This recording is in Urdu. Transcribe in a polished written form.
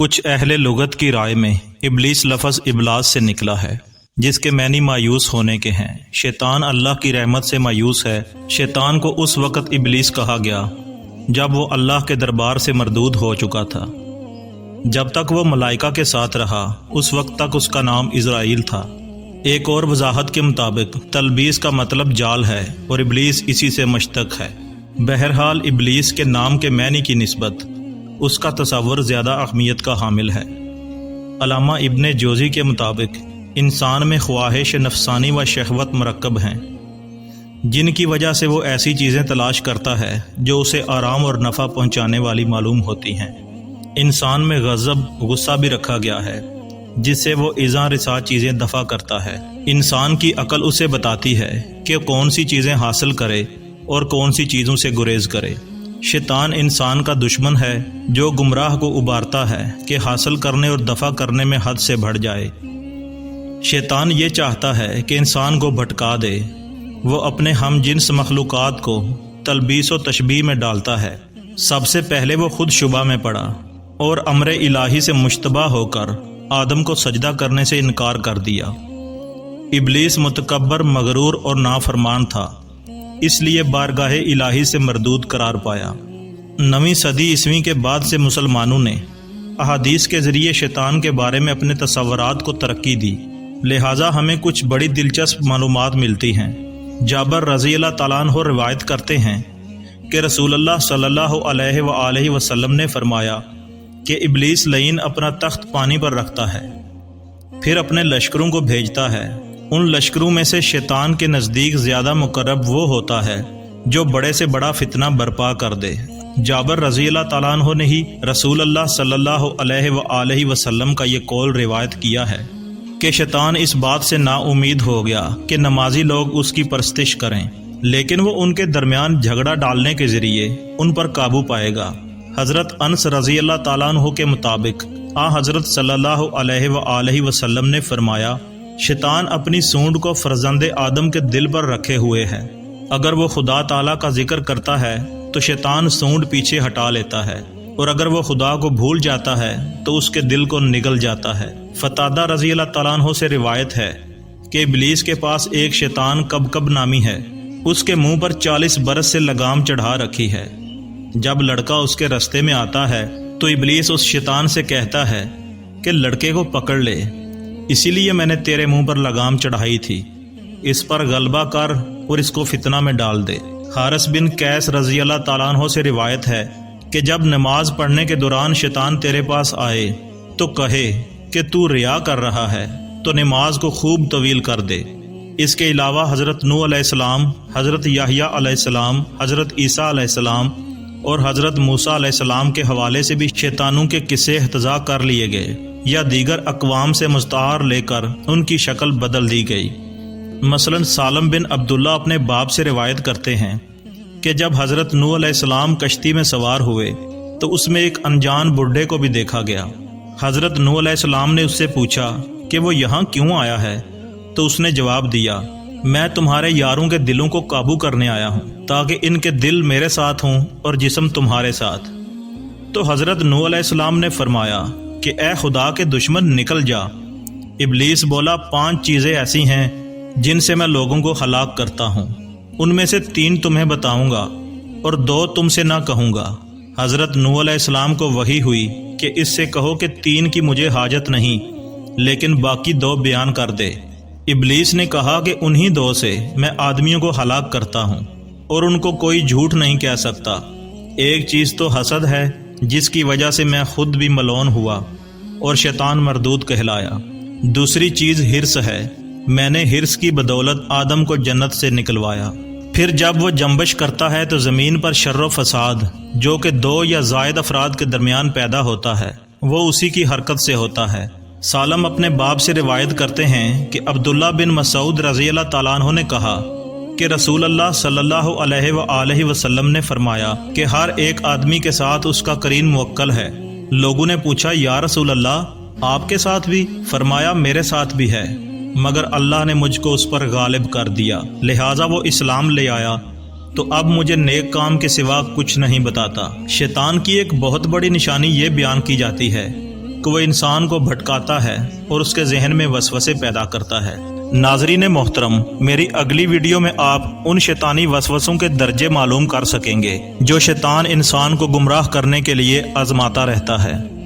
کچھ اہل لغت کی رائے میں ابلیس لفظ ابلاس سے نکلا ہے، جس کے معنی مایوس ہونے کے ہیں۔ شیطان اللہ کی رحمت سے مایوس ہے۔ شیطان کو اس وقت ابلیس کہا گیا جب وہ اللہ کے دربار سے مردود ہو چکا تھا۔ جب تک وہ ملائکہ کے ساتھ رہا اس وقت تک اس کا نام اسرائیل تھا۔ ایک اور وضاحت کے مطابق تلبیس کا مطلب جال ہے اور ابلیس اسی سے مشتق ہے۔ بہرحال ابلیس کے نام کے معنی کی نسبت اس کا تصور زیادہ اہمیت کا حامل ہے۔ علامہ ابن جوزی کے مطابق انسان میں خواہش نفسانی و شہوت مرکب ہیں، جن کی وجہ سے وہ ایسی چیزیں تلاش کرتا ہے جو اسے آرام اور نفع پہنچانے والی معلوم ہوتی ہیں۔ انسان میں غضب، غصہ بھی رکھا گیا ہے، جس سے وہ ایذا رسا چیزیں دفع کرتا ہے۔ انسان کی عقل اسے بتاتی ہے کہ کون سی چیزیں حاصل کرے اور کون سی چیزوں سے گریز کرے۔ شیطان انسان کا دشمن ہے جو گمراہ کو ابارتا ہے کہ حاصل کرنے اور دفع کرنے میں حد سے بڑھ جائے۔ شیطان یہ چاہتا ہے کہ انسان کو بھٹکا دے۔ وہ اپنے ہم جنس مخلوقات کو تلبیس و تشبیہ میں ڈالتا ہے۔ سب سے پہلے وہ خود شبہ میں پڑا اور امر الہی سے مشتبہ ہو کر آدم کو سجدہ کرنے سے انکار کر دیا۔ ابلیس متکبر، مغرور اور نافرمان تھا، اس لیے بارگاہ الہی سے مردود قرار پایا۔ 9ویں صدی عیسوی کے بعد سے مسلمانوں نے احادیث کے ذریعے شیطان کے بارے میں اپنے تصورات کو ترقی دی، لہٰذا ہمیں کچھ بڑی دلچسپ معلومات ملتی ہیں۔ جابر رضی اللہ تعالیٰ عنہ روایت کرتے ہیں کہ رسول اللہ صلی اللہ علیہ وآلہ وسلم نے فرمایا کہ ابلیس لعین اپنا تخت پانی پر رکھتا ہے، پھر اپنے لشکروں کو بھیجتا ہے۔ ان لشکروں میں سے شیطان کے نزدیک زیادہ مقرب وہ ہوتا ہے جو بڑے سے بڑا فتنہ برپا کر دے۔ جابر رضی اللہ تعالیٰ عنہ نے ہی رسول اللہ صلی اللہ علیہ وآلہ وسلم کا یہ قول روایت کیا ہے کہ شیطان اس بات سے نا امید ہو گیا کہ نمازی لوگ اس کی پرستش کریں، لیکن وہ ان کے درمیان جھگڑا ڈالنے کے ذریعے ان پر قابو پائے گا۔ حضرت انس رضی اللہ تعالیٰ عنہ کے مطابق حضرت صلی اللہ علیہ وآلہ وسلم نے فرمایا، شیطان اپنی سونڈ کو فرزند آدم کے دل پر رکھے ہوئے ہے۔ اگر وہ خدا تعالیٰ کا ذکر کرتا ہے تو شیطان سونڈ پیچھے ہٹا لیتا ہے، اور اگر وہ خدا کو بھول جاتا ہے تو اس کے دل کو نگل جاتا ہے۔ فتادہ رضی اللہ تعالیٰ عنہ سے روایت ہے کہ ابلیس کے پاس ایک شیطان کبکب نامی ہے، اس کے منہ پر 40 برس سے لگام چڑھا رکھی ہے۔ جب لڑکا اس کے رستے میں آتا ہے تو ابلیس اس شیطان سے کہتا ہے کہ لڑکے کو پکڑ لے، اسی لیے میں نے تیرے منہ پر لگام چڑھائی تھی، اس پر غلبہ کر اور اس کو فتنہ میں ڈال دے۔ حارث بن قیس رضی اللہ تعالیٰ عنہ سے روایت ہے کہ جب نماز پڑھنے کے دوران شیطان تیرے پاس آئے تو کہے کہ تو ریا کر رہا ہے تو نماز کو خوب طویل کر دے۔ اس کے علاوہ حضرت نوح علیہ السلام، حضرت یحییٰ علیہ السلام، حضرت عیسیٰ علیہ السلام اور حضرت موسیٰ علیہ السلام کے حوالے سے بھی شیطانوں کے قصے احتضاء کر لیے گئے یا دیگر اقوام سے مستعار لے کر ان کی شکل بدل دی گئی۔ مثلا سالم بن عبداللہ اپنے باپ سے روایت کرتے ہیں کہ جب حضرت نوح علیہ السلام کشتی میں سوار ہوئے تو اس میں ایک انجان بڈھے کو بھی دیکھا گیا۔ حضرت نوح علیہ السلام نے اس سے پوچھا کہ وہ یہاں کیوں آیا ہے، تو اس نے جواب دیا، میں تمہارے یاروں کے دلوں کو قابو کرنے آیا ہوں تاکہ ان کے دل میرے ساتھ ہوں اور جسم تمہارے ساتھ۔ تو حضرت نوح علیہ السلام نے فرمایا کہ اے خدا کے دشمن نکل جا۔ ابلیس بولا، 5 چیزیں ایسی ہیں جن سے میں لوگوں کو ہلاک کرتا ہوں، ان میں سے 3 تمہیں بتاؤں گا اور 2 تم سے نہ کہوں گا۔ حضرت نوح علیہ السلام کو وحی ہوئی کہ اس سے کہو کہ 3 کی مجھے حاجت نہیں، لیکن باقی 2 بیان کر دے۔ ابلیس نے کہا کہ انہی 2 سے میں آدمیوں کو ہلاک کرتا ہوں اور ان کو کوئی جھوٹ نہیں کہہ سکتا۔ ایک چیز تو حسد ہے جس کی وجہ سے میں خود بھی ملعون ہوا اور شیطان مردود کہلایا۔ دوسری چیز حرص ہے، میں نے حرص کی بدولت آدم کو جنت سے نکلوایا۔ پھر جب وہ جنبش کرتا ہے تو زمین پر شر و فساد جو کہ 2 یا زائد افراد کے درمیان پیدا ہوتا ہے وہ اسی کی حرکت سے ہوتا ہے۔ سالم اپنے باپ سے روایت کرتے ہیں کہ عبداللہ بن مسعود رضی اللہ تعالیٰ عنہ نے کہا کہ رسول اللہ صلی اللہ علیہ وآلہ وسلم نے فرمایا کہ ہر ایک آدمی کے ساتھ اس کا قرین موکل ہے۔ لوگوں نے پوچھا، یا رسول اللہ آپ کے ساتھ بھی؟ فرمایا، میرے ساتھ بھی ہے، مگر اللہ نے مجھ کو اس پر غالب کر دیا، لہٰذا وہ اسلام لے آیا تو اب مجھے نیک کام کے سوا کچھ نہیں بتاتا۔ شیطان کی ایک بہت بڑی نشانی یہ بیان کی جاتی ہے کہ وہ انسان کو بھٹکاتا ہے اور اس کے ذہن میں وسوسے پیدا کرتا ہے۔ ناظرین محترم، میری اگلی ویڈیو میں آپ ان شیطانی وسوسوں کے درجے معلوم کر سکیں گے جو شیطان انسان کو گمراہ کرنے کے لیے آزماتا رہتا ہے۔